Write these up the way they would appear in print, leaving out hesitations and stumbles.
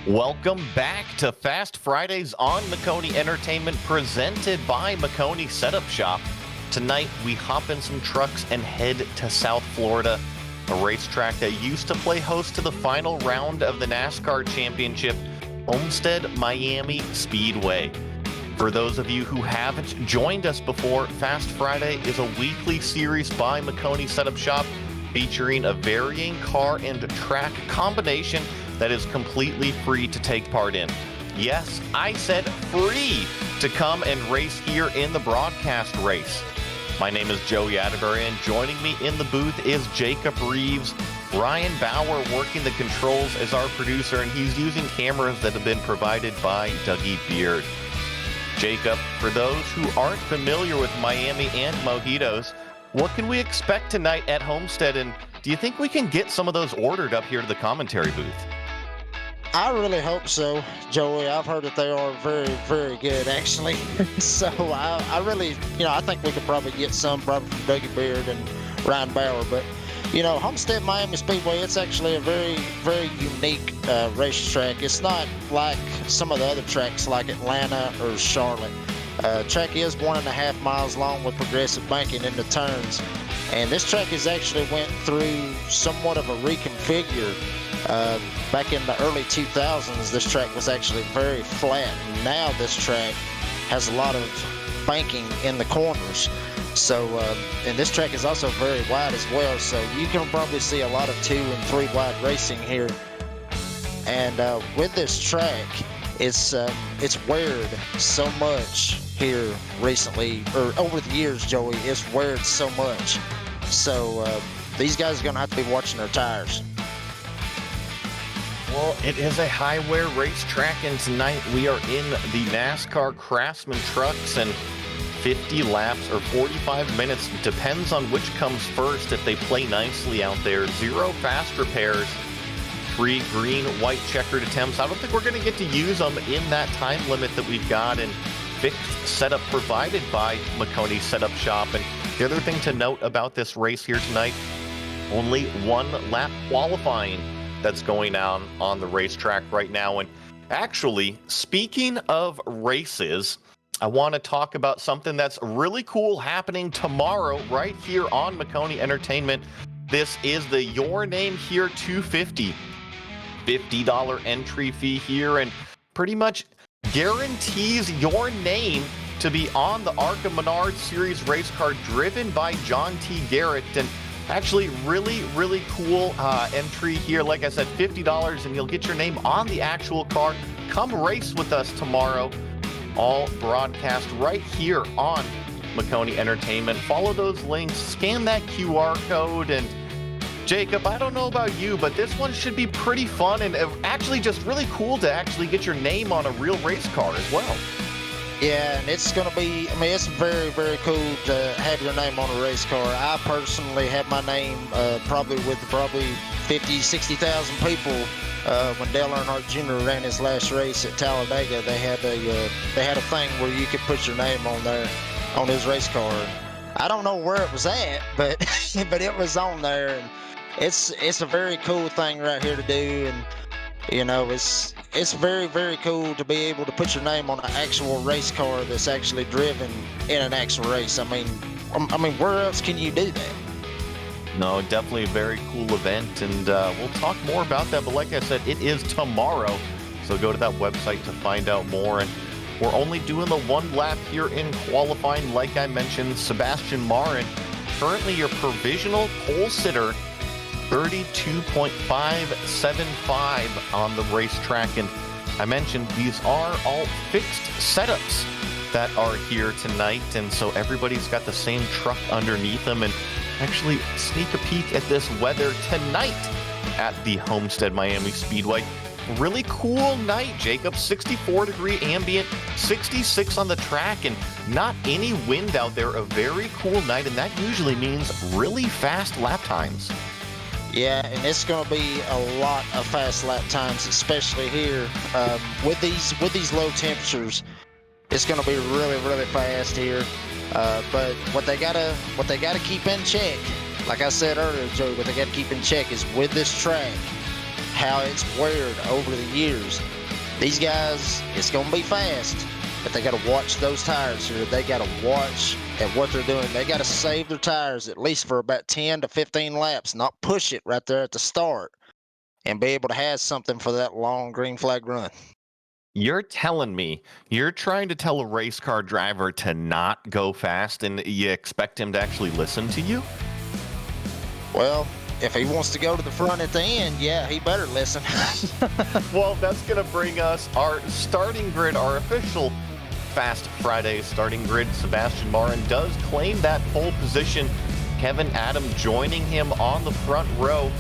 Welcome back to Fast Fridays on Maconi Entertainment, presented by Maconi Setup Shop. Tonight, we hop in some trucks and head to South Florida, a racetrack that used to play host to the final round of the NASCAR Championship, Homestead Miami Speedway. For those of you who haven't joined us before, Fast Friday is a weekly series by Maconi Setup Shop featuring a varying car and track combination that is completely free to take part in. Yes, I said free to come and race here in the broadcast race. My name is Joey Atterbury, and joining me in the booth is Jacob Reeves. Ryan Bauer working the controls as our producer, and he's using cameras that have been provided by Dougie Beard. Jacob, for those who aren't familiar with Miami and mojitos, what can we expect tonight at Homestead, and do you think we can get some of those ordered up here to the commentary booth? I really hope so, Joey. I've heard that they are very, very good, actually. So I really, I think we could probably get some probably from Dougie Beard and Ryan Bauer. But, Homestead Miami Speedway, it's actually a very, very unique racetrack. It's not like some of the other tracks like Atlanta or Charlotte. Track is 1.5 miles long with progressive banking into turns. And this track has actually went through somewhat of a reconfigure. Back in the early 2000s, this track was actually very flat. Now this track has a lot of banking in the corners. So, and this track is also very wide as well. So you can probably see a lot of 2 and 3 wide racing here. And with this track, it's weared so much here recently, or over the years, Joey. It's weared so much. So these guys are going to have to be watching their tires. Well, it is a high-wear racetrack, and tonight we are in the NASCAR Craftsman trucks, and 50 laps or 45 minutes, depends on which comes first if they play nicely out there. 0 fast repairs, 3 green, white checkered attempts. I don't think we're going to get to use them in that time limit that we've got, and fixed setup provided by Maconi Setup Shop. And the other thing to note about this race here tonight, only 1 lap qualifying that's going on the racetrack right now. And actually, speaking of races, I want to talk about something that's really cool happening tomorrow right here on Maconi Entertainment. This is the Your Name Here 250. $50 entry fee here, and pretty much guarantees your name to be on the ARCA Menard Series race car driven by John T. Garrett. And actually, really, really cool entry here. Like I said, $50, and you'll get your name on the actual car. Come race with us tomorrow. All broadcast right here on Maconi Entertainment. Follow those links, scan that QR code, and Jacob, I don't know about you, but this one should be pretty fun and actually just really cool to actually get your name on a real race car as well. Yeah, and it's going to be, it's very, very cool to have your name on a race car. I personally have my name probably with 50, 60,000 people. When Dale Earnhardt Jr. ran his last race at Talladega, they had a thing where you could put your name on there, on his race car. I don't know where it was at, but but it was on there, and it's a very cool thing right here to do. And it's very, very cool to be able to put your name on an actual race car that's actually driven in an actual race. I mean, where else can you do that? No, definitely a very cool event, and we'll talk more about that. But like I said, it is tomorrow, so go to that website to find out more. And we're only doing the 1 lap here in qualifying. Like I mentioned, Sebastian Marin, currently your provisional pole sitter, 32.575 on the racetrack. And I mentioned these are all fixed setups that are here tonight, and so everybody's got the same truck underneath them. And actually sneak a peek at this weather tonight at the Homestead Miami Speedway. Really cool night, Jacob. 64-degree ambient, 66 on the track, and not any wind out there. A very cool night, and that usually means really fast lap times. Yeah, and it's going to be a lot of fast lap times, especially here with these low temperatures. It's going to be really, really fast here. But what they gotta keep in check, like I said earlier, Joey, what they gotta keep in check is with this track, how it's weared over the years. These guys, it's going to be fast, but they got to watch those tires here. They got to watch at what they're doing. They got to save their tires at least for about 10 to 15 laps, not push it right there at the start, and be able to have something for that long green flag run. You're telling me you're trying to tell a race car driver to not go fast and you expect him to actually listen to you? Well, if he wants to go to the front at the end, yeah, he better listen. Well, that's going to bring us our starting grid, our official Fast Friday starting grid. Sebastian Marin does claim that pole position. Kevin Adam joining him on the front row.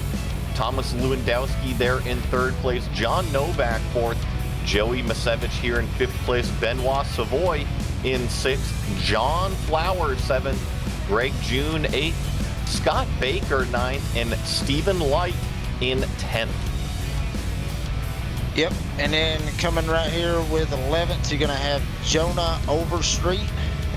Thomas Lewandowski there in third place. John Novak fourth. Joey Masevich here in fifth place. Benoit Savoy in sixth. John Flowers seventh. Greg June eighth. Scott Baker ninth. And Stephen Light in 10th. Yep, and then coming right here with 11th, you're going to have Jonah Overstreet.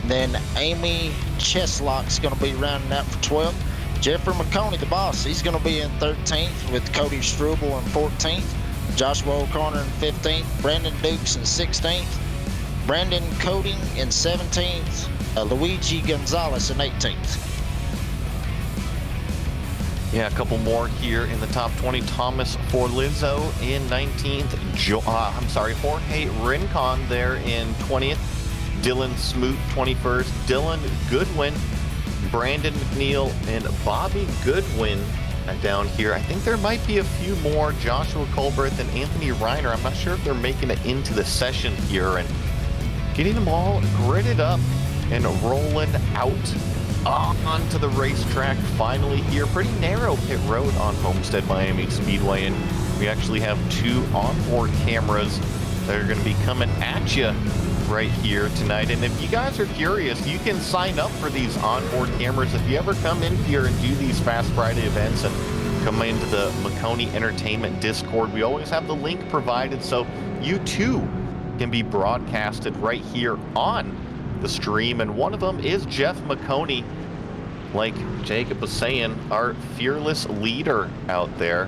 And then Amy Cheslock's going to be rounding out for 12th. Jeffrey Maconi, the boss, he's going to be in 13th with Cody Struble in 14th. Joshua O'Connor in 15th. Brandon Dukes in 16th. Brandon Coding in 17th. Luigi Gonzalez in 18th. Yeah, a couple more here in the top 20. Thomas Forlizzo in 19th. Jorge Rincon there in 20th. Dylan Smoot, 21st. Dylan Goodwin, Brandon McNeil, and Bobby Goodwin down here. I think there might be a few more. Joshua Colberth and Anthony Reiner. I'm not sure if they're making it into the session here and getting them all gridded up and rolling out onto the racetrack finally here. Pretty narrow pit road on Homestead Miami Speedway, and we actually have two onboard cameras that are going to be coming at you right here tonight. And if you guys are curious, you can sign up for these onboard cameras if you ever come in here and do these Fast Friday events and come into the Maconi Entertainment Discord. We always have the link provided so you too can be broadcasted right here on the stream. And one of them is Jeff Maconi, like Jacob was saying, our fearless leader out there.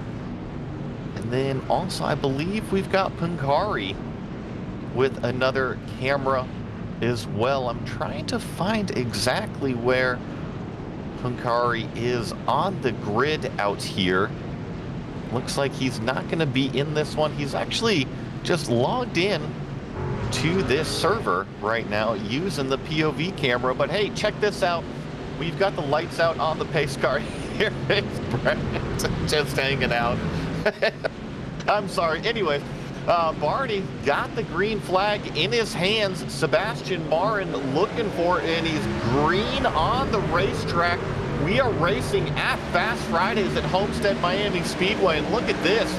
And then also I believe we've got Punkari with another camera as well. I'm trying to find exactly where Punkari is on the grid out here. Looks like he's not going to be in this one. He's actually just logged in to this server right now using the POV camera. But hey, check this out. We've got the lights out on the pace car. Here is Brett just hanging out. I'm sorry. Anyways, Barney got the green flag in his hands. Sebastian Marin looking for it, and he's green on the racetrack. We are racing at Fast Fridays at Homestead Miami Speedway, and look at this.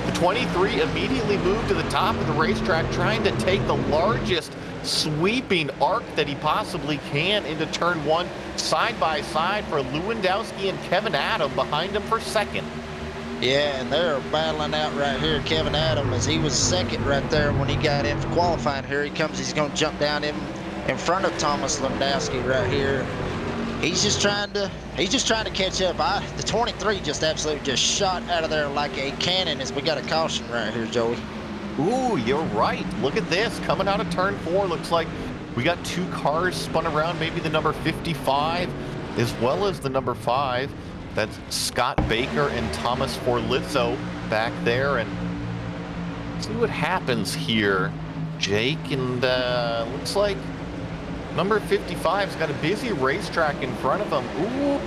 The 23 immediately moved to the top of the racetrack, trying to take the largest sweeping arc that he possibly can into turn one, side by side for Lewandowski and Kevin Adam behind him for second. Yeah, and they're battling out right here. Kevin Adam, as he was second right there when he got in for qualifying. Here he comes. He's going to jump down in front of Thomas Lewandowski right here. He's just trying to catch up. The 23 just absolutely just shot out of there like a cannon as we got a caution right here, Joey. Ooh, you're right. Look at this. Coming out of turn four, looks like we got two cars spun around, maybe the number 55 as well as the number 5. That's Scott Baker and Thomas Forlizzo back there. And see what happens here, Jake. And looks like number 55's got a busy racetrack in front of him.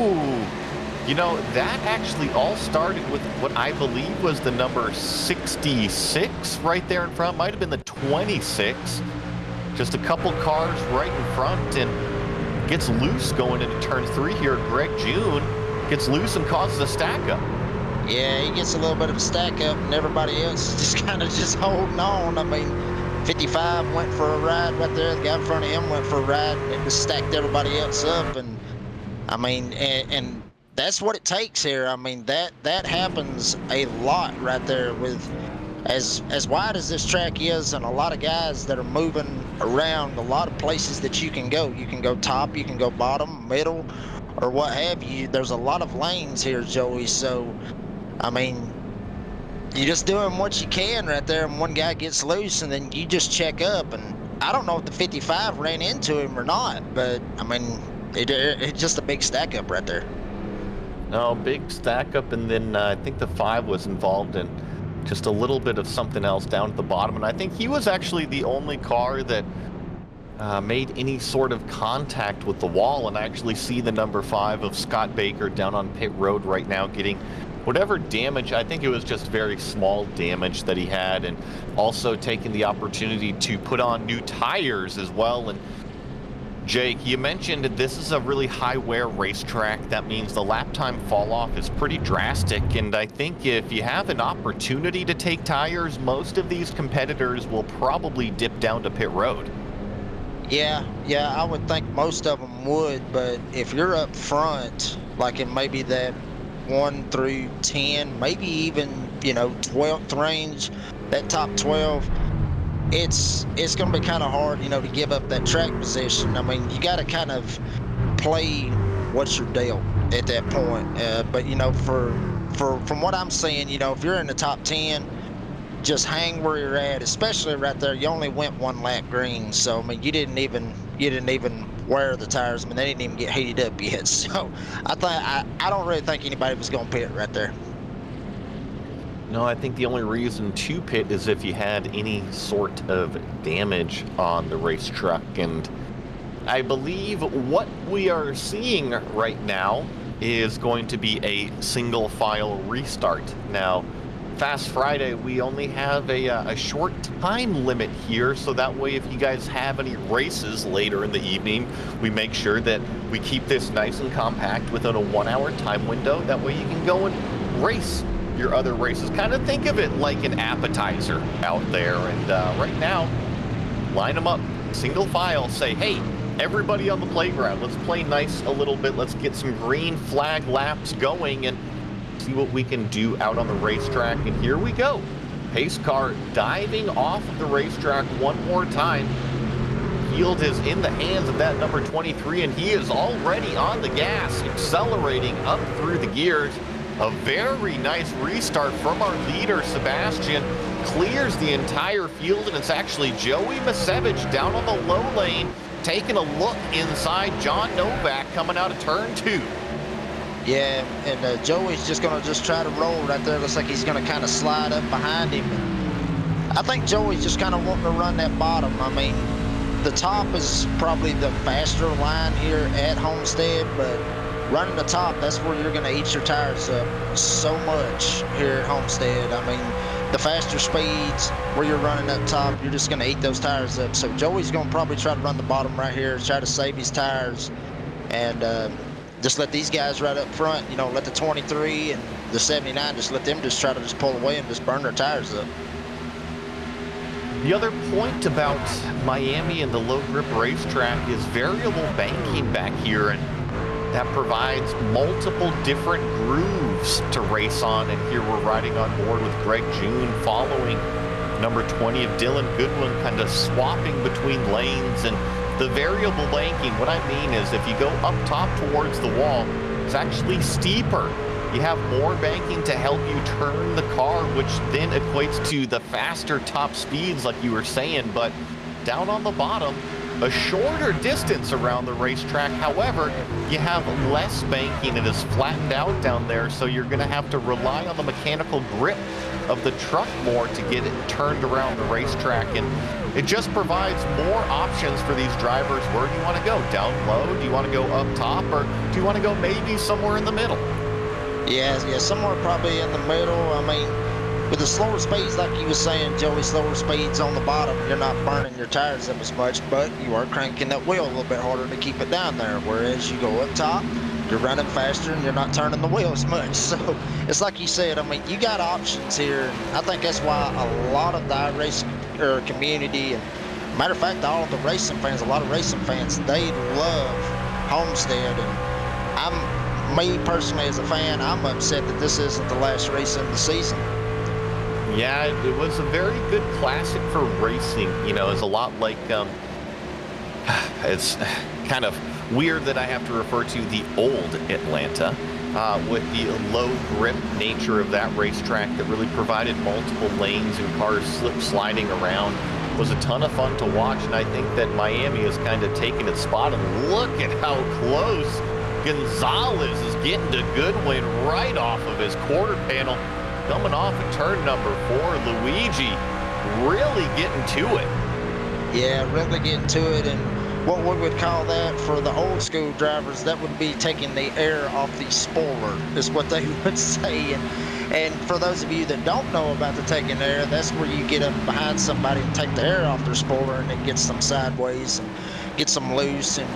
Ooh. You know, that actually all started with what I believe was the number 66 right there in front. Might have been the 26. Just a couple cars right in front, and gets loose going into turn 3 here. Greg June gets loose and causes a stack up. Yeah, he gets a little bit of a stack up, and everybody else is just kind of just holding on. I mean, 55 went for a ride right there. The guy in front of him went for a ride, and it just stacked everybody else up. And I mean, and that's what it takes here. I mean, that happens a lot right there with as wide as this track is, and a lot of guys that are moving around, a lot of places that you can go. You can go top, you can go bottom, middle, or what have you. There's a lot of lanes here, Joey. So, I mean, you're just doing what you can right there, and one guy gets loose, and then you just check up. And I don't know if the 55 ran into him or not, but I mean, it's just a big stack up right there. No, big stack up, and then I think the 5 was involved in just a little bit of something else down at the bottom. And I think he was actually the only car that made any sort of contact with the wall. And I actually see the number 5 of Scott Baker down on pit road right now getting whatever damage. I think it was just very small damage that he had, and also taking the opportunity to put on new tires as well. And Jake, you mentioned this is a really high wear racetrack. That means the lap time fall off is pretty drastic. And I think if you have an opportunity to take tires, most of these competitors will probably dip down to pit road. Yeah, I would think most of them would, but if you're up front, like in maybe that 1 through 10, maybe even, 12th range, that top 12, it's going to be kind of hard, to give up that track position. I mean, you got to kind of play what you're dealt at that point. But from what I'm seeing, if you're in the top 10, just hang where you're at, especially right there. You only went 1 lap green, so I mean, you didn't even wear the tires. I mean, they didn't even get heated up yet. So I don't really think anybody was going to pit right there. No, I think the only reason to pit is if you had any sort of damage on the race truck. And I believe what we are seeing right now is going to be a single file restart. Now, Fast Friday, we only have a short time limit here, so that way if you guys have any races later in the evening, we make sure that we keep this nice and compact within a 1-hour time window. That way you can go and race your other races. Kind of think of it like an appetizer out there. And right now, line them up, single file, say, hey, everybody on the playground, let's play nice a little bit. Let's get some green flag laps going and see what we can do out on the racetrack. And here we go. Pace car diving off of the racetrack one more time. Field is in the hands of that number 23, and he is already on the gas, accelerating up through the gears. A very nice restart from our leader, Sebastian. Clears the entire field, and it's actually Joey Masevich down on the low lane, taking a look inside John Novak coming out of turn 2. Yeah, and Joey's just going to try to roll right there. Looks like he's going to kind of slide up behind him. I think Joey's just kind of wanting to run that bottom. I mean, the top is probably the faster line here at Homestead, but running the top, that's where you're going to eat your tires up so much here at Homestead. I mean, the faster speeds where you're running up top, you're just going to eat those tires up. So Joey's going to probably try to run the bottom right here, try to save his tires, and just let these guys right up front, let the 23 and the 79, just let them try to pull away and just burn their tires up. The other point about Miami and the low grip racetrack is variable banking back here, and that provides multiple different grooves to race on. And here we're riding on board with Greg June following number 20 of Dylan Goodwin, kind of swapping between lanes. And the variable banking, what I mean is if you go up top towards the wall, it's actually steeper. You have more banking to help you turn the car, which then equates to the faster top speeds like you were saying. But down on the bottom, a shorter distance around the racetrack. However, you have less banking. It is flattened out down there, so you're going to have to rely on the mechanical grip of the truck more to get it turned around the racetrack. And it just provides more options for these drivers. Where do you want to go? Down low? Do you want to go up top? Or do you want to go maybe somewhere in the middle? Yeah, somewhere probably in the middle. I mean, with the slower speeds, like you were saying, Joey, slower speeds on the bottom, you're not burning your tires up as much, but you are cranking that wheel a little bit harder to keep it down there. Whereas you go up top, you're running faster and you're not turning the wheel as much. So it's like you said, I mean, you got options here. I think that's why a lot of the iRacing community, and matter of fact, all of the racing fans, a lot of racing fans, they love Homestead. And me personally as a fan, I'm upset that this isn't the last race of the season. Yeah, it was a very good classic for racing. It's a lot like, it's kind of weird that I have to refer to the old Atlanta. with the low grip nature of that racetrack that really provided multiple lanes and cars slip sliding around. Was a ton of fun to watch, and I think that Miami has kind of taken its spot. And look at how close Gonzalez is getting to Goodwin right off of his quarter panel. Coming off of turn number 4, Luigi really getting to it. Yeah, really getting to it, and what we would call that for the old school drivers, that would be taking the air off the spoiler, is what they would say. And for those of you that don't know about the taking air, that's where you get up behind somebody and take the air off their spoiler, and it gets them sideways and gets them loose, and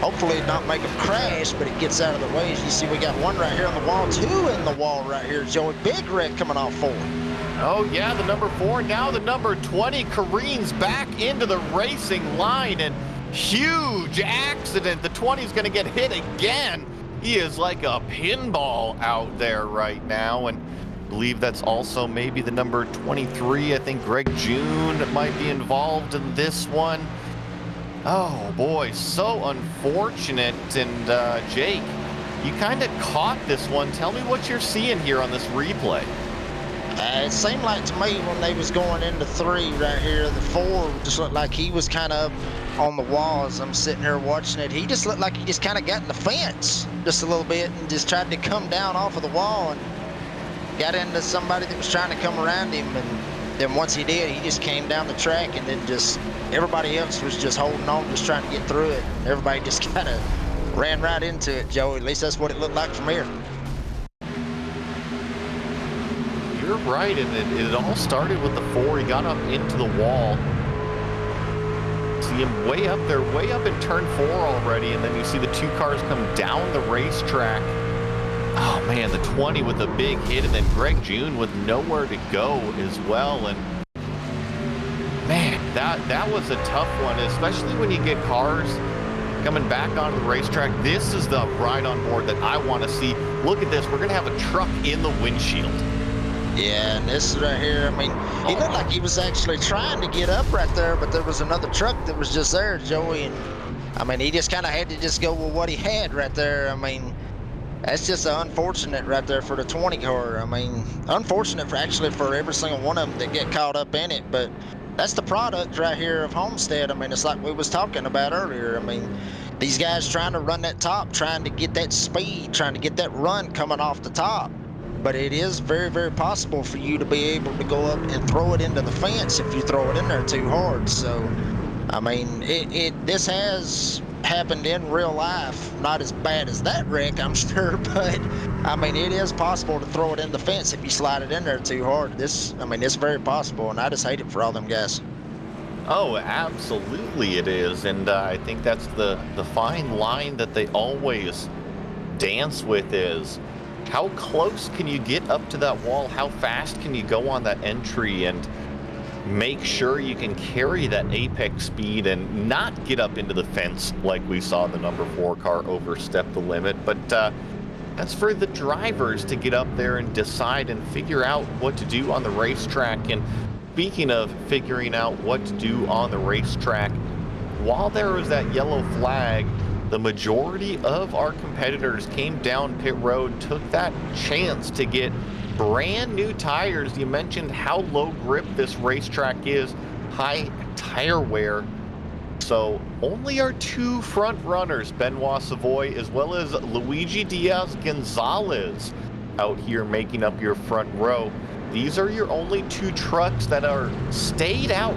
hopefully not make them crash, but it gets out of the way. As you see, we got one right here on the wall, 2 in the wall right here, Joey. Big wreck coming off 4. Oh yeah, the number 4, now the number 20 careens back into the racing line, and huge accident. The 20 is going to get hit again. He is like a pinball out there right now, and I believe that's also maybe the number 23. I think Greg June might be involved in this one. Oh boy, so unfortunate. And Jake, you kind of caught this one. Tell me what you're seeing here on this replay. It seemed like to me when they was going into 3 right here, the 4 just looked like he was kind of on the wall as I'm sitting here watching it. He just looked like he just kind of got in the fence just a little bit and just tried to come down off of the wall and got into somebody that was trying to come around him. And then once he did, he just came down the track, and then just everybody else was just holding on, just trying to get through it. And everybody just kind of ran right into it, Joey. At least that's what it looked like from here. You're right, and it all started with the 4. He got up into the wall. See him way up there, way up in turn 4 already, and then you see the 2 cars come down the racetrack. Oh man, the 20 with a big hit, and then Greg June with nowhere to go as well. And man, that was a tough one, especially when you get cars coming back onto the racetrack. This is the ride on board that I want to see. Look at this, we're going to have a truck in the windshield. Yeah, and this right here, I mean, he looked like he was actually trying to get up right there, but there was another truck that was just there, Joey, and I mean, he just kind of had to just go with what he had right there. I mean, that's just unfortunate right there for the 20 car. I mean, unfortunate for every single one of them that get caught up in it, but that's the product right here of Homestead. I mean, it's like we was talking about earlier. I mean, these guys trying to run that top, trying to get that speed, trying to get that run coming off the top. But it is very, very possible for you to be able to go up and throw it into the fence if you throw it in there too hard. So, I mean, this has happened in real life. Not as bad as that wreck, I'm sure, but I mean, it is possible to throw it in the fence if you slide it in there too hard. I mean, it's very possible, and I just hate it for all them guys. Oh, absolutely it is, and I think that's the fine line that they always dance with is, how close can you get up to that wall? How fast can you go on that entry and make sure you can carry that apex speed and not get up into the fence like we saw the number 4 car overstep the limit? But that's for the drivers to get up there and decide and figure out what to do on the racetrack. And speaking of figuring out what to do on the racetrack, while there was that yellow flag, the majority of our competitors came down pit road, took that chance to get brand new tires. You mentioned how low grip this racetrack is, high tire wear. So only our 2 front runners, Benoit Savoy as well as Luigi Diaz Gonzalez, out here making up your front row. These are your only 2 trucks that are stayed out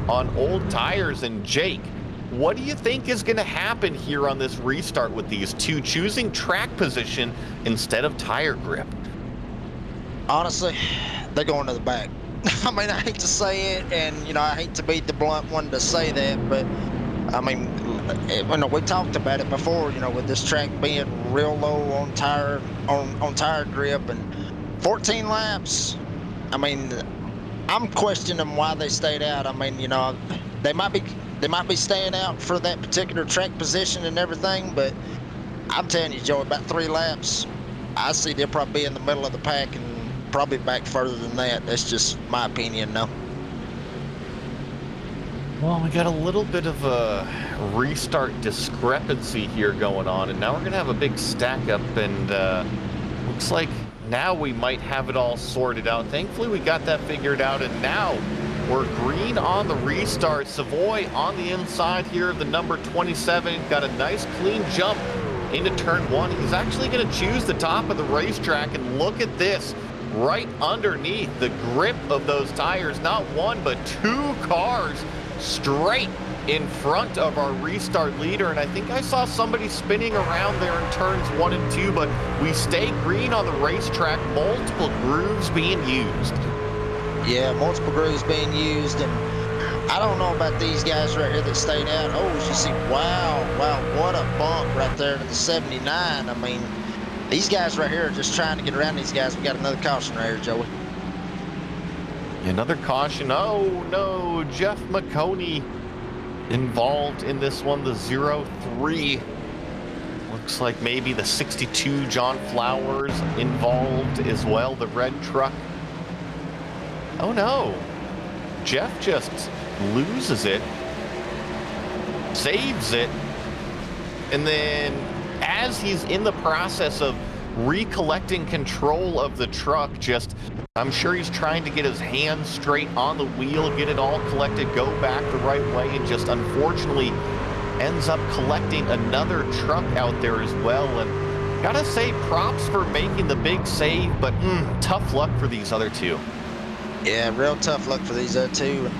on old tires. And Jake, what do you think is going to happen here on this restart with these 2 choosing track position instead of tire grip? Honestly, they're going to the back. I mean, I hate to say it, and, you know, I hate to be the blunt one to say that, but, I mean, you know, we talked about it before, you know, with this track being real low on tire grip, and 14 laps. I mean, I'm questioning why they stayed out. I mean, you know, they might be staying out for that particular track position and everything, but I'm telling you, Joe, about 3 laps, I see they'll probably be in the middle of the pack and probably back further than that. That's just my opinion, though. Well, we got a little bit of a restart discrepancy here going on, and now we're gonna have a big stack up, and looks like now we might have it all sorted out. Thankfully, we got that figured out, and now we're green on the restart. Savoy on the inside here, the number 27, got a nice clean jump into turn one. He's actually gonna choose the top of the racetrack, and look at this. Right underneath the grip of those tires, not one, but two cars straight in front of our restart leader. And I think I saw somebody spinning around there in turns 1 and 2, but we stay green on the racetrack, multiple grooves being used. Yeah, multiple grooves being used, and I don't know about these guys right here that stayed out. Oh, as you see, wow, what a bump right there to the 79. I mean, these guys right here are just trying to get around these guys. We got another caution right here, Joey. Another caution. Oh no, Jeff Maconi involved in this one, the 03. Looks like maybe the 62 John Flowers involved as well, the red truck. Oh no, Jeff just loses it, saves it, and then as he's in the process of recollecting control of the truck, I'm sure he's trying to get his hands straight on the wheel, get it all collected, go back the right way, and just unfortunately ends up collecting another truck out there as well. And gotta say, props for making the big save, but tough luck for these other two. Yeah, real tough luck for these other two.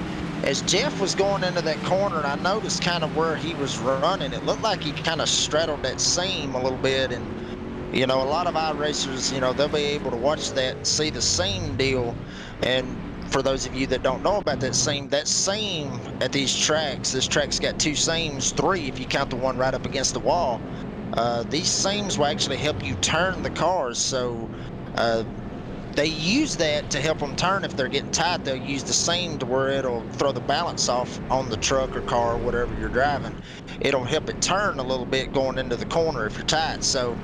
As Jeff was going into that corner, and I noticed kind of where he was running, it looked like he kind of straddled that seam a little bit. And you know, a lot of iRacers, you know, they'll be able to watch that, see the seam deal. And for those of you that don't know about that seam at these tracks, this track's got two seams, three if you count the one right up against the wall. These seams will actually help you turn the cars. So they use that to help them turn. If they're getting tight, they'll use the seam to where it'll throw the balance off on the truck or car or whatever you're driving. It'll help it turn a little bit going into the corner if you're tight. So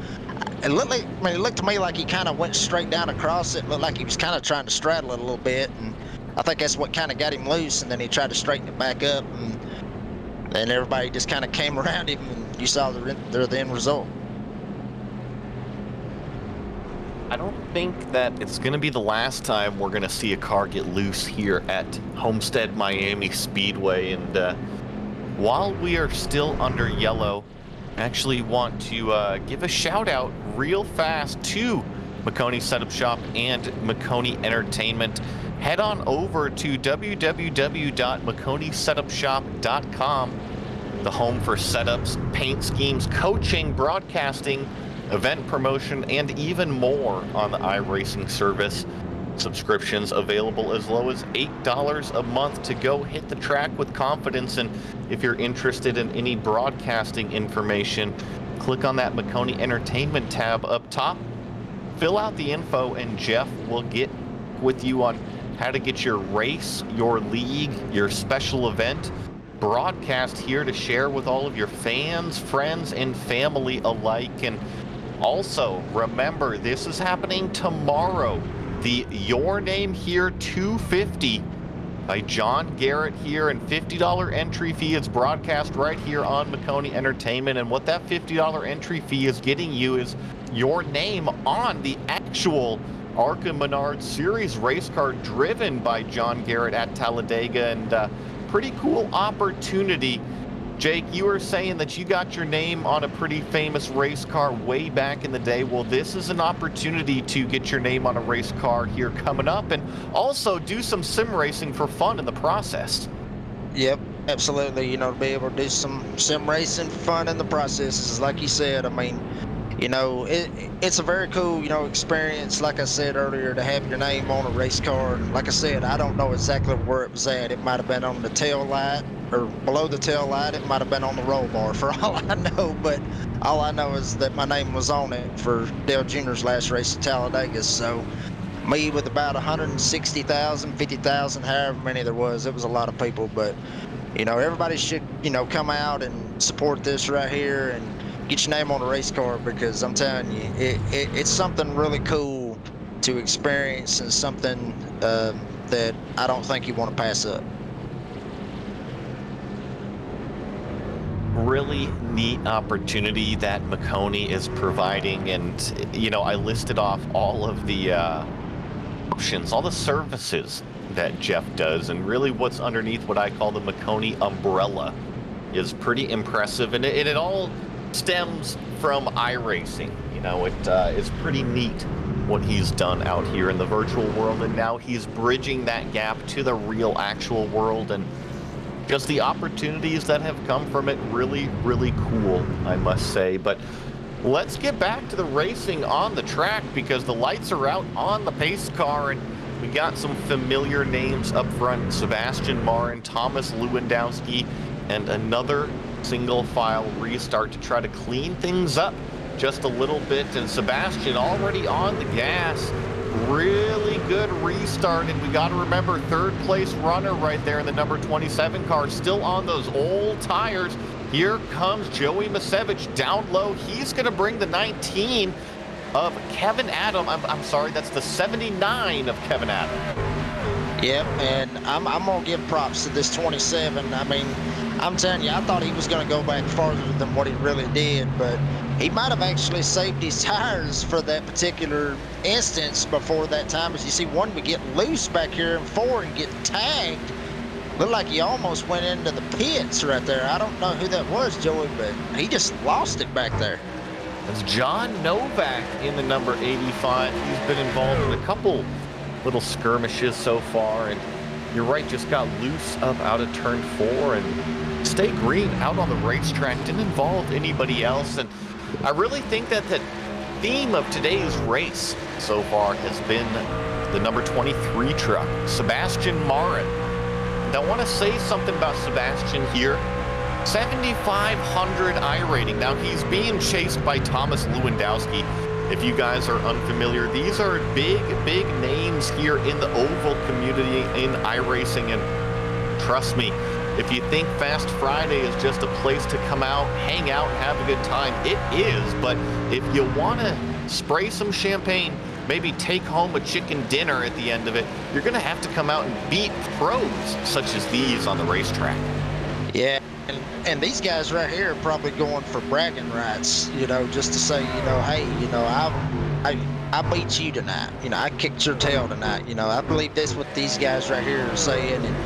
it looked like, I mean, it looked to me like he kind of went straight down across it. It looked like he was kind of trying to straddle it a little bit, and I think that's what kind of got him loose. And then he tried to straighten it back up, and everybody just kind of came around him, and you saw the end result. I don't think that it's going to be the last time we're going to see a car get loose here at Homestead Miami Speedway. And while we are still under yellow, I actually want to give a shout out real fast to Maconi Setup Shop and Maconi Entertainment. Head on over to www.maconisetupshop.com, the home for setups, paint schemes, coaching, broadcasting, event promotion, and even more on the iRacing service. Subscriptions available as low as $8 a month to go hit the track with confidence. And if you're interested in any broadcasting information, click on that Maconi Entertainment tab up top, fill out the info, and Jeff will get with you on how to get your race, your league, your special event broadcast here to share with all of your fans, friends, and family alike. And also, remember, this is happening tomorrow. The Your Name Here 250 by John Garrett here, and $50 entry fee is broadcast right here on Maconi Entertainment. And what that $50 entry fee is getting you is your name on the actual ARCA Menard Series race car driven by John Garrett at Talladega. And pretty cool opportunity. Jake, you were saying that you got your name on a pretty famous race car way back in the day. Well, this is an opportunity to get your name on a race car here coming up, and also do some sim racing for fun in the process. Yep, absolutely. You know, to be able to do some sim racing for fun in the process is like you said. I mean, you know, it's a very cool, you know, experience, like I said earlier, to have your name on a race car. Like I said, I don't know exactly where it was at. It might have been on the tail light or below the tail light. It might have been on the roll bar for all I know, but all I know is that my name was on it for Dale Jr.'s last race at Talladega. So me with about 160,000, 50,000, however many there was, it was a lot of people. But, you know, everybody should, you know, come out and support this right here and get your name on a race car, because I'm telling you, it's something really cool to experience, and something that I don't think you want to pass up. really neat opportunity that Maconi is providing. And, you know, I listed off all of the options, all the services that Jeff does, and really what's underneath what I call the Maconi umbrella is pretty impressive. And it all stems from iRacing. You know, it is pretty neat what he's done out here in the virtual world, and now he's bridging that gap to the real actual world, and just the opportunities that have come from it, really, really cool, I must say. But let's get back to the racing on the track, because the lights are out on the pace car, and we got some familiar names up front: Sebastian Marin, Thomas Lewandowski, and another single file restart to try to clean things up just a little bit. And Sebastian already on the gas. Really good restart, and we got to remember, third place runner right there in the number 27 car, still on those old tires. Here comes Joey Masevich down low. He's going to bring the 19 of Kevin Adam. I'm sorry, that's the 79 of Kevin Adam. Yep, and I'm going to give props to this 27. I mean, I'm telling you, I thought he was going to go back farther than what he really did, but he might have actually saved his tires for that particular instance before that time. As you see, one would get loose back here in 4 and get tagged. Looked like he almost went into the pits right there. I don't know who that was, Joey, but he just lost it back there. That's John Novak in the number 85. He's been involved in a couple little skirmishes so far, and you're right, just got loose up out of turn 4, and stay green out on the racetrack, didn't involve anybody else. And I really think that the theme of today's race so far has been the number 23 truck, Sebastian Marin. And I want to say something about Sebastian here. 7,500 iRating. Now, he's being chased by Thomas Lewandowski. If you guys are unfamiliar, these are big, big names here in the oval community in iRacing. And trust me, if you think Fast Friday is just a place to come out, hang out, and have a good time, it is. But if you want to spray some champagne, maybe take home a chicken dinner at the end of it, you're going to have to come out and beat pros such as these on the racetrack. Yeah, and these guys right here are probably going for bragging rights, you know, just to say, you know, hey, you know, I beat you tonight. You know, I kicked your tail tonight. You know, I believe that's what these guys right here are saying. And,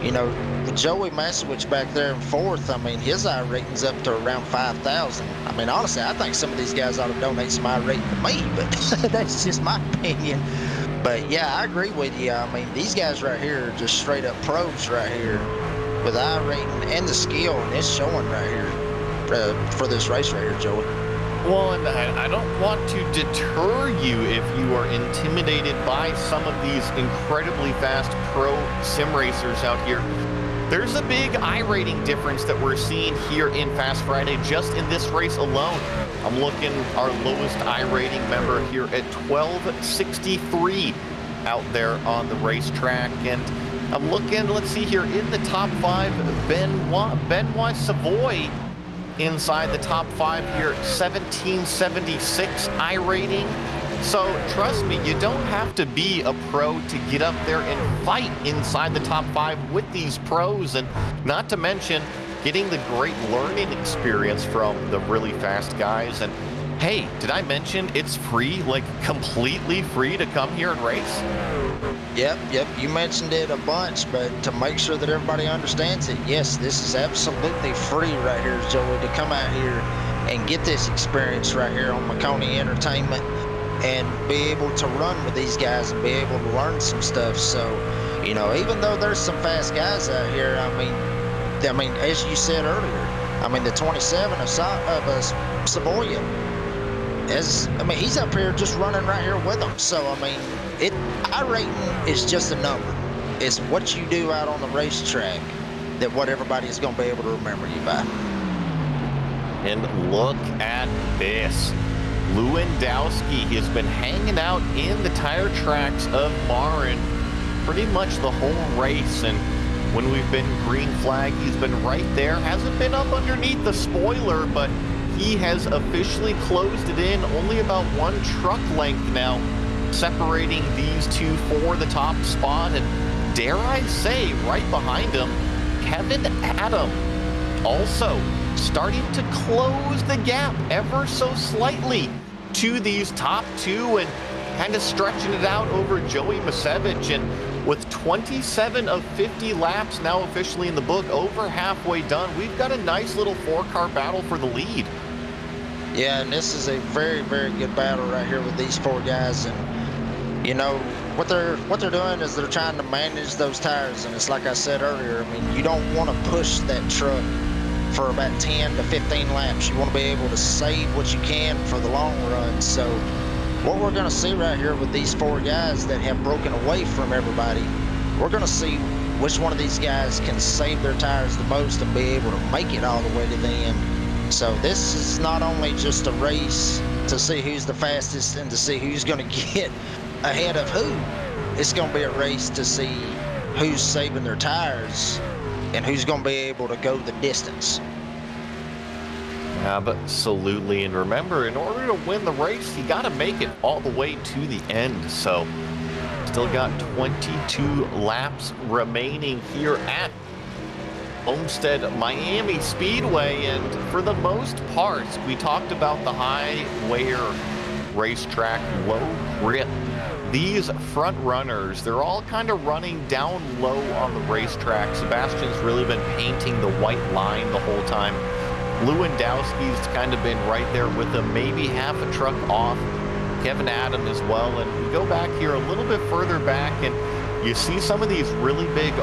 you know, with Joey Masewicz back there in 4th, I mean, his iRating's up to around 5,000. I mean, honestly, I think some of these guys ought to donate some iRating to me, but that's just my opinion. But, yeah, I agree with you. I mean, these guys right here are just straight up pros right here with iRating and the skill, and it's showing right here for this race right here, Joey. Well, and I don't want to deter you if you are intimidated by some of these incredibly fast pro sim racers out here. There's a big iRating difference that we're seeing here in Fast Friday just in this race alone. I'm looking our lowest iRating member here at 1263 out there on the racetrack, and I'm looking, let's see here, in the top 5, Benoit Savoy inside the top 5 here, 1776 iRating. So trust me, you don't have to be a pro to get up there and fight inside the top 5 with these pros, and not to mention getting the great learning experience from the really fast guys. And hey, did I mention it's free, like completely free to come here and race? Yep, you mentioned it a bunch, but to make sure that everybody understands it, yes, this is absolutely free right here, Joey, to come out here and get this experience right here on Maconi Entertainment and be able to run with these guys and be able to learn some stuff. So, you know, even though there's some fast guys out here, I mean, as you said earlier, I mean, the 27 of Savoya, he's up here just running right here with them. So, I mean, iRating is just a number. It's what you do out on the racetrack that what everybody is going to be able to remember you by. And look at this. Lewandowski has been hanging out in the tire tracks of Marin pretty much the whole race. And when we've been green flag, he's been right there. Hasn't been up underneath the spoiler, but he has officially closed it in. Only about 1 truck length now separating these two for the top spot. And dare I say, right behind him, Kevin Adam, also starting to close the gap ever so slightly to these top two and kind of stretching it out over Joey Masevich. And with 27 of 50 laps now officially in the book, over halfway done, we've got a nice little 4-car battle for the lead. Yeah, and this is a very, very good battle right here with these 4 guys. And you know what they're doing is they're trying to manage those tires. And it's like I said earlier, I mean, you don't want to push that truck for about 10 to 15 laps. You want to be able to save what you can for the long run. So what we're going to see right here with these 4 guys that have broken away from everybody, we're going to see which one of these guys can save their tires the most and be able to make it all the way to the end. So this is not only just a race to see who's the fastest and to see who's going to get ahead of who. It's going to be a race to see who's saving their tires and who's going to be able to go the distance. Absolutely. And remember, in order to win the race, you got to make it all the way to the end. So still got 22 laps remaining here at Homestead Miami Speedway. And for the most part, we talked about the high wear racetrack, low grip. These front runners, they're all kind of running down low on the racetrack. Sebastian's really been painting the white line the whole time. Lewandowski's kind of been right there with him, maybe half a truck off. Kevin Adam as well. And we go back here a little bit further back, and you see some of these really big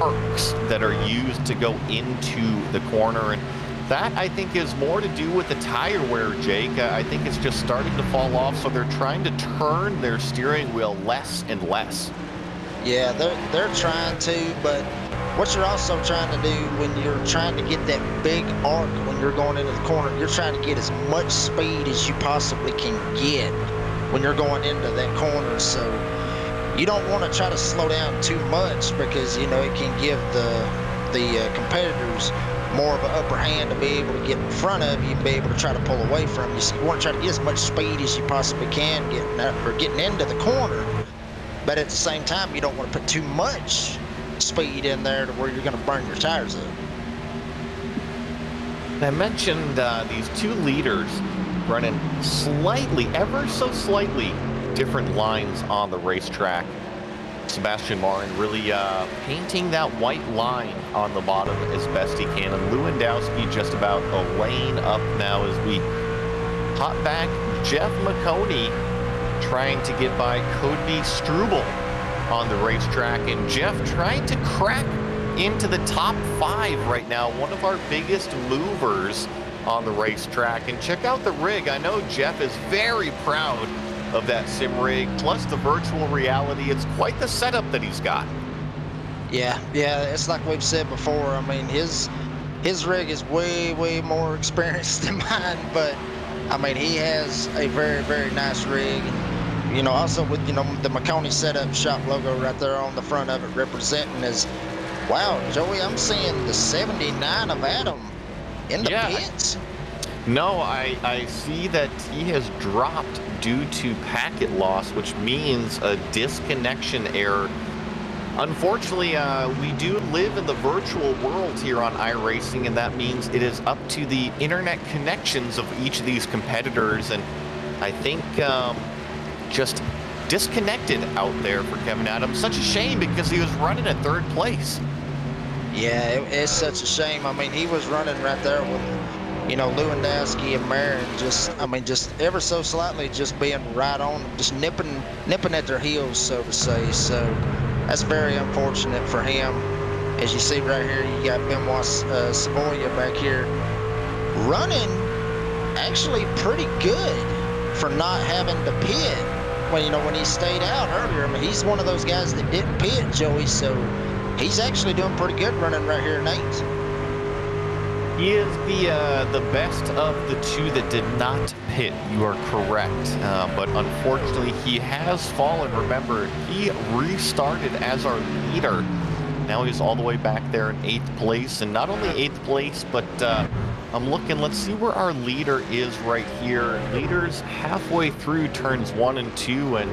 arcs that are used to go into the corner. And that, I think, is more to do with the tire wear, Jake. I think it's just starting to fall off, so they're trying to turn their steering wheel less and less. Yeah, they're trying to, but what you're also trying to do when you're trying to get that big arc when you're going into the corner, you're trying to get as much speed as you possibly can get when you're going into that corner. So you don't want to try to slow down too much because, you know, it can give the competitors more of an upper hand to be able to get in front of you and be able to try to pull away from you. So you want to try to get as much speed as you possibly can getting into the corner, but at the same time, you don't want to put too much speed in there to where you're going to burn your tires up. I mentioned these 2 leaders running slightly, ever so slightly different lines on the racetrack. Sebastian Marin really painting that white line on the bottom as best he can. And Lewandowski just about a lane up now as we hop back. Jeff Maconi trying to get by Cody Struble on the racetrack. And Jeff trying to crack into the top 5 right now. One of our biggest movers on the racetrack. And check out the rig. I know Jeff is very proud of that sim rig, plus the virtual reality. It's quite the setup that he's got. Yeah, it's like we've said before. I mean, his rig is way more experienced than mine, but I mean, he has a very, very nice rig. And, you know, also with, you know, the Maconi Setup Shop logo right there on the front of it representing as, wow, Joey, I'm seeing the 79 of Adam in the pits. No, I see that he has dropped due to packet loss, which means a disconnection error. Unfortunately, we do live in the virtual world here on iRacing, and that means it is up to the internet connections of each of these competitors. And I think just disconnected out there for Kevin Adams. Such a shame because he was running at 3rd place. Yeah, it's such a shame. I mean, he was running right there with, you know, Lewandowski and Marin, just ever so slightly just being right on, just nipping at their heels, so to say. So that's very unfortunate for him. As you see right here, you got Benoit Savoia back here running actually pretty good for not having to pit when he stayed out earlier. I mean, he's one of those guys that didn't pit, Joey, so he's actually doing pretty good running right here in 8th. He is the best of the 2 that did not pit. You are correct. But unfortunately, he has fallen. Remember, he restarted as our leader. Now he's all the way back there in 8th place. And not only 8th place, but I'm looking. Let's see where our leader is right here. Leader's halfway through turns 1 and 2. And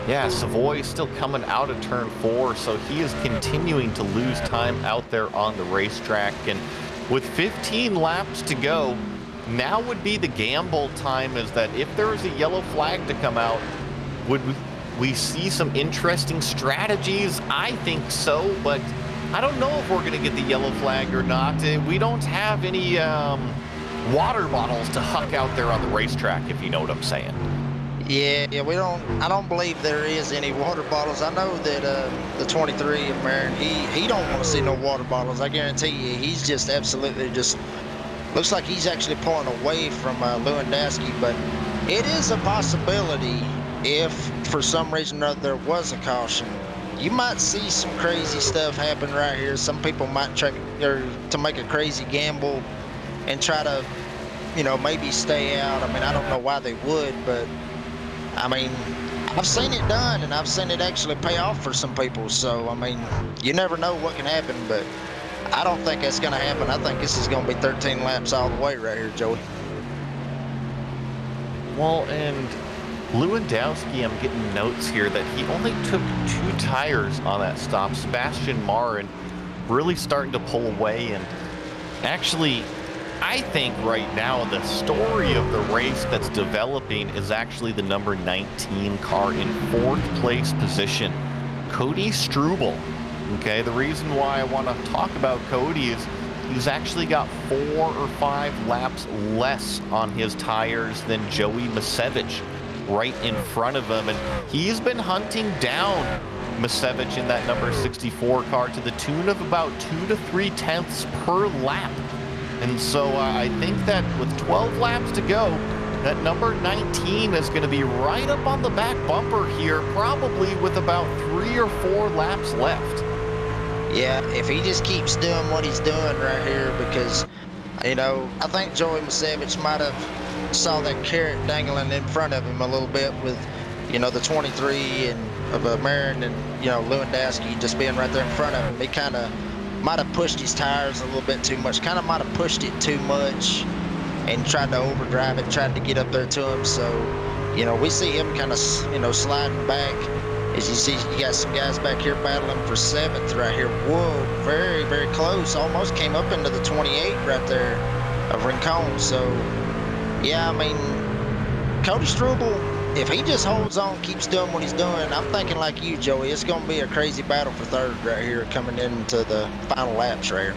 yeah, Savoy is still coming out of turn 4, so he is continuing to lose time out there on the racetrack. And With 15 laps to go, now would be the gamble time, is that if there is a yellow flag to come out, would we see some interesting strategies? I think so, but I don't know if we're going to get the yellow flag or not. We don't have any water bottles to huck out there on the racetrack, if you know what I'm saying. Yeah, we don't. I don't believe there is any water bottles. I know that the 23 of Marin, he don't want to see no water bottles. I guarantee you, he's just absolutely just looks like he's actually pulling away from Lewandowski. But it is a possibility if for some reason or other there was a caution. You might see some crazy stuff happen right here. Some people might try to make a crazy gamble and try to, maybe stay out. I mean, I don't know why they would, but I mean, I've seen it done, and I've seen it actually pay off for some people. So, I mean, you never know what can happen, but I don't think that's going to happen. I think this is going to be 13 laps all the way right here, Joey. Well, and Lewandowski, I'm getting notes here that he only took 2 tires on that stop. Sebastian Marin really starting to pull away, and actually, I think right now the story of the race that's developing is actually the number 19 car in 4th place position, Cody Struble. Okay, the reason why I want to talk about Cody is he's actually got 4 or 5 laps less on his tires than Joey Masevich right in front of him, and he's been hunting down Masevich in that number 64 car to the tune of about 2 to 3 tenths per lap. And so I think that with 12 laps to go, that number 19 is going to be right up on the back bumper here, probably with about 3 or 4 laps left. Yeah, if he just keeps doing what he's doing right here, because, I think Joey Masevich might have saw that carrot dangling in front of him a little bit with, the 23 and of Marin and, Lewandowski just being right there in front of him. He kind of might have pushed his tires a little bit too much, kind of might have pushed it too much and tried to overdrive it, tried to get up there to him. So, we see him kind of, sliding back. As you see, you got some guys back here battling for 7th right here. Whoa, very, very close. Almost came up into the 28 right there of Rincon. So, yeah, I mean, Cody Struble, if he just holds on, keeps doing what he's doing, I'm thinking like you, Joey, it's going to be a crazy battle for 3rd right here coming into the final laps right here.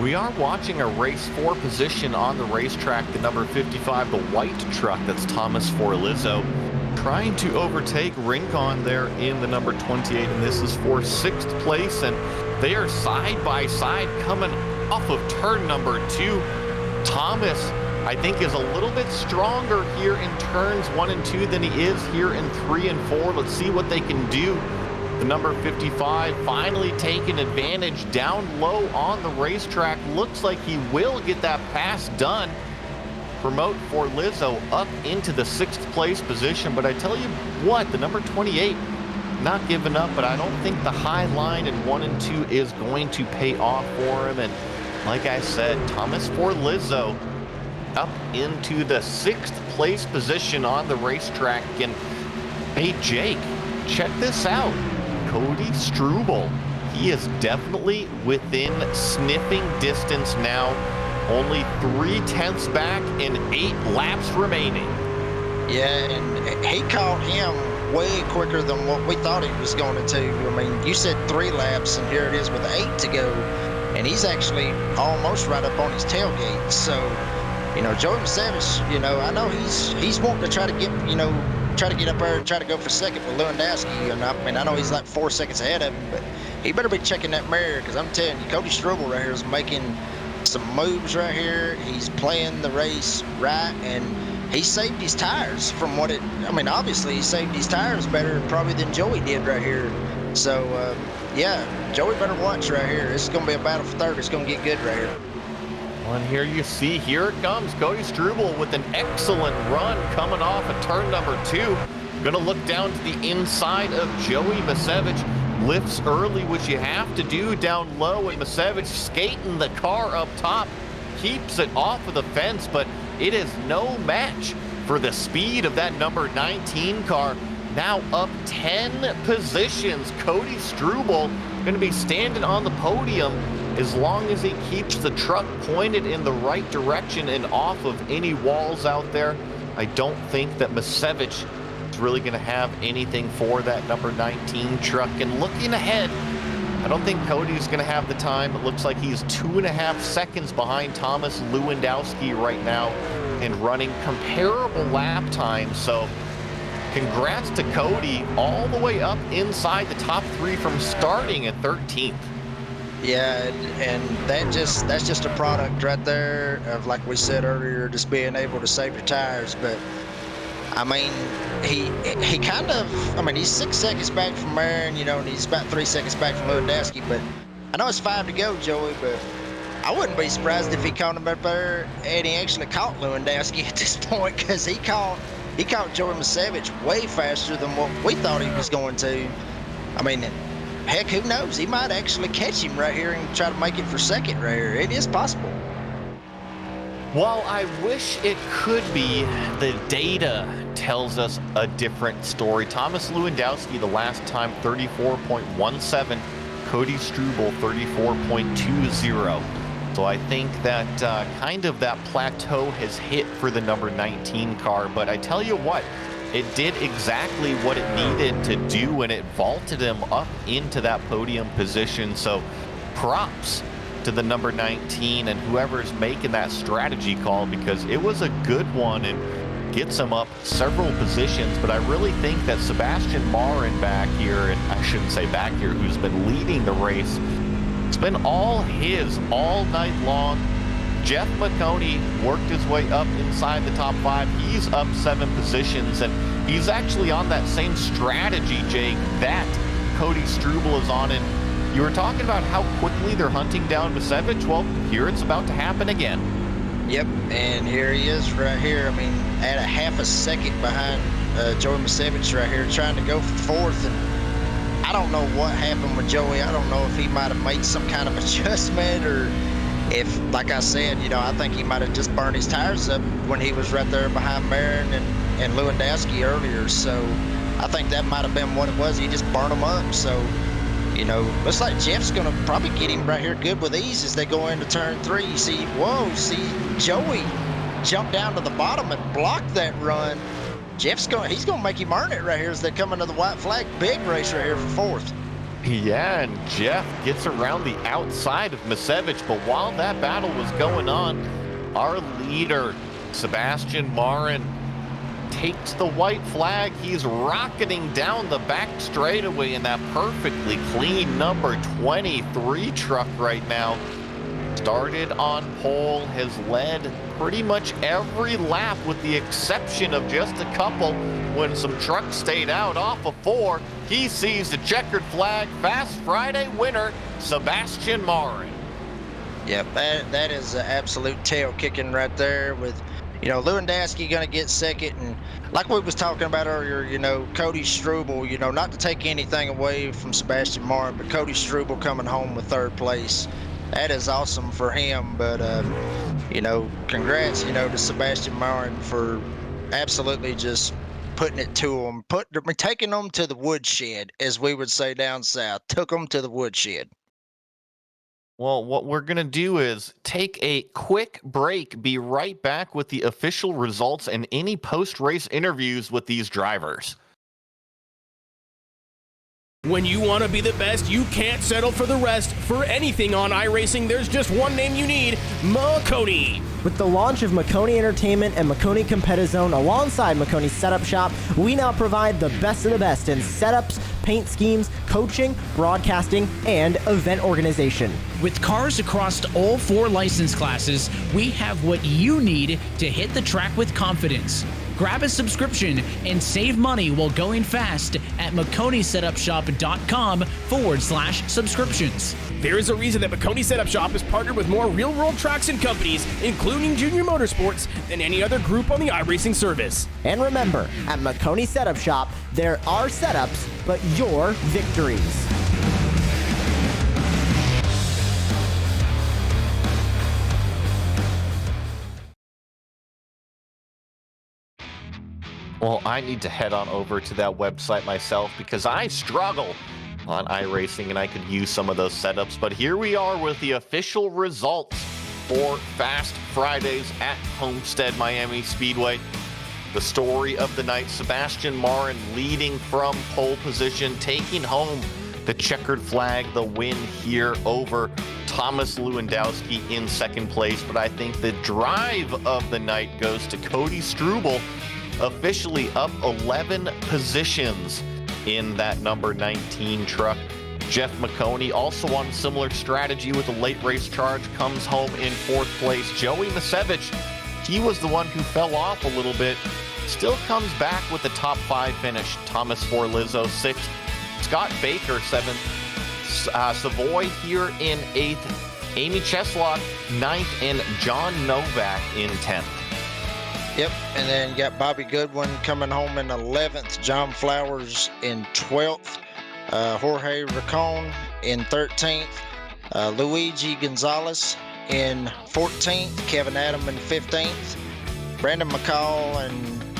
We are watching a race 4 position on the racetrack, the number 55, the white truck, that's Thomas Forlizzo, trying to overtake Rincon there in the number 28, and this is for 6th place, and they are side by side coming off of turn number 2. Thomas, I think, is a little bit stronger here in turns 1 and 2 than he is here in 3 and 4. Let's see what they can do. The number 55 finally taking advantage down low on the racetrack. Looks like he will get that pass done. Promote Forlizzo up into the 6th place position. But I tell you what, the number 28 not giving up, but I don't think the high line in 1 and 2 is going to pay off for him. And like I said, Thomas Forlizzo up into the 6th place position on the racetrack. And hey, Jake, check this out. Cody Struble, he is definitely within sniffing distance now. Only 3 tenths back and 8 laps remaining. Yeah, and he caught him way quicker than what we thought he was going to. I mean, you said 3 laps, and here it is with 8 to go. And he's actually almost right up on his tailgate. So, Joey Masevich, I know he's wanting to try to get, try to get up there and try to go for 2nd with Lewandowski. And I know he's like 4 seconds ahead of him, but he better be checking that mirror, because I'm telling you, Cody Struble right here is making some moves right here. He's playing the race right, and he saved his tires from what obviously he saved his tires better probably than Joey did right here. So, yeah, Joey better watch right here. This is going to be a battle for 3rd. It's going to get good right here. Well, and here you see, here it comes, Cody Struble with an excellent run coming off of turn number 2. Going to look down to the inside of Joey Masevich. Lifts early, which you have to do down low, and Masevich skating the car up top. Keeps it off of the fence, but it is no match for the speed of that number 19 car. Now up 10 positions. Cody Struble going to be standing on the podium as long as he keeps the truck pointed in the right direction and off of any walls out there, I don't think that Macevich is really going to have anything for that number 19 truck. And looking ahead, I don't think Cody's going to have the time. It looks like he's 2.5 seconds behind Thomas Lewandowski right now and running comparable lap times. So congrats to Cody, all the way up inside the top 3 from starting at 13th. Yeah, and that's just a product right there of, like we said earlier, just being able to save your tires. But I mean, he kind of, I mean, he's 6 seconds back from Marin, you know, and he's about 3 seconds back from Lewandowski. But I know it's 5 to go, Joey, but I wouldn't be surprised if he caught him up there and he actually caught Lewandowski at this point, because he caught Joey Macevich way faster than what we thought he was going to. I mean, heck, who knows? He might actually catch him right here and try to make it for second right here. It is possible. While I wish it could be, the data tells us a different story. Thomas Lewandowski, the last time, 34.17. Cody Struble, 34.20. So I think that kind of that plateau has hit for the number 19 car. But I tell you what, it did exactly what it needed to do, and it vaulted him up into that podium position. So props to the number 19 and whoever's making that strategy call, because it was a good one and gets him up several positions. But I really think that Sebastian Marin back here, and I shouldn't say back here, who's been leading the race, it's been all his all night long. Jeff Maconi worked his way up inside the top 5. He's up 7 positions, and he's actually on that same strategy, Jake, that Cody Struble is on. And you were talking about how quickly they're hunting down Macevich. Well, here it's about to happen again. Yep, and here he is right here. I mean, at a half a second behind Joey Macevich right here, trying to go for 4th. And I don't know what happened with Joey. I don't know if he might have made some kind of adjustment, or if, like I said, you know, I think he might have just burned his tires up when he was right there behind Marin and Lewandowski earlier. So I think that might have been what it was. He just burned them up. So, you know, looks like Jeff's going to probably get him right here good with ease as they go into turn 3. You see, whoa, see Joey jump down to the bottom and block that run. He's going to make him earn it right here as they come into the white flag. Big race right here for 4th. Yeah, and Jeff gets around the outside of Macevich. But while that battle was going on, our leader, Sebastian Marin, takes the white flag. He's rocketing down the back straightaway in that perfectly clean number 23 truck right now. Started on pole, has led pretty much every lap with the exception of just a couple when some trucks stayed out off of 4. He sees the checkered flag. Fast Friday winner, Sebastian Marin. Yep, that is an absolute tail kicking right there, with, you know, Lewandowski going to get second. And like we was talking about earlier, you know, Cody Struble, you know, not to take anything away from Sebastian Marin, but Cody Struble coming home with 3rd place. That is awesome for him. But, you know, congrats, you know, to Sebastian Marin for absolutely just putting it to him, taking them to the woodshed, as we would say down south. Took them to the woodshed. Well, what we're going to do is take a quick break, be right back with the official results and any post-race interviews with these drivers. When you want to be the best, you can't settle for the rest. For anything on iRacing, there's just one name you need: Maconi. With the launch of Maconi Entertainment and Maconi Competizone alongside Maconi Setup Shop, we now provide the best of the best in setups, paint schemes, coaching, broadcasting, and event organization. With cars across all 4 license classes, we have what you need to hit the track with confidence. Grab a subscription and save money while going fast at MaconiSetupShop.com/subscriptions. There is a reason that Maconi Setup Shop is partnered with more real-world tracks and companies, including Junior Motorsports, than any other group on the iRacing service. And remember, at Maconi Setup Shop, there are setups, but your victories. Well, I need to head on over to that website myself because I struggle on iRacing, and I could use some of those setups. But here we are with the official results for Fast Fridays at Homestead Miami Speedway. The story of the night, Sebastian Marin leading from pole position, taking home the checkered flag, the win here over Thomas Lewandowski in second place. But I think the drive of the night goes to Cody Struble, officially up 11 positions in that number 19 truck. Jeff Maconi, also on similar strategy with a late race charge, comes home in fourth place. Joey Masevich, he was the one who fell off a little bit, still comes back with the top 5 finish. Thomas Forlizzo, 6th. Scott Baker, 7th. Savoy here in 8th. Amy Cheslock, 9th. And John Novak in 10th. Yep, and then got Bobby Goodwin coming home in 11th. John Flowers in 12th. Jorge Racon in 13th. Luigi Gonzalez in 14th. Kevin Adam in 15th. Brandon McCall in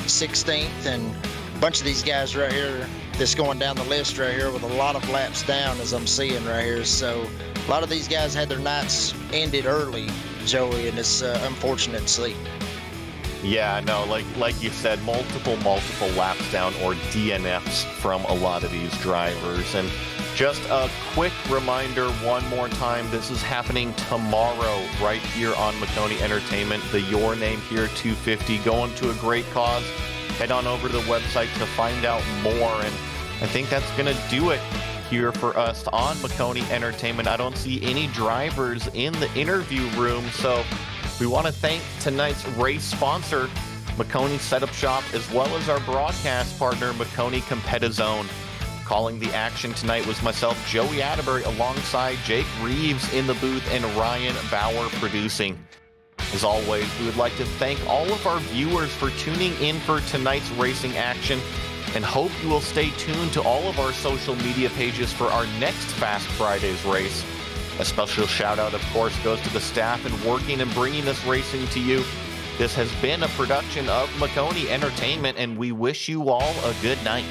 16th. And a bunch of these guys right here that's going down the list right here with a lot of laps down, as I'm seeing right here. So a lot of these guys had their nights ended early, Joey, and it's unfortunate to see. Yeah, no, like you said, multiple laps down or DNFs from a lot of these drivers. And just a quick reminder one more time, this is happening tomorrow right here on Maconi Entertainment, the Your Name Here 250, going to a great cause. Head on over to the website to find out more, and I think that's going to do it here for us on Maconi Entertainment. I don't see any drivers in the interview room, so we want to thank tonight's race sponsor, Maconi Setup Shop, as well as our broadcast partner, Maconi Competizone. Calling the action tonight was myself, Joey Atterbury, alongside Jake Reeves in the booth and Ryan Bauer producing. As always, we would like to thank all of our viewers for tuning in for tonight's racing action, and hope you will stay tuned to all of our social media pages for our next Fast Fridays race. A special shout out, of course, goes to the staff and working and bringing this racing to you. This has been a production of Maconi Entertainment, and we wish you all a good night.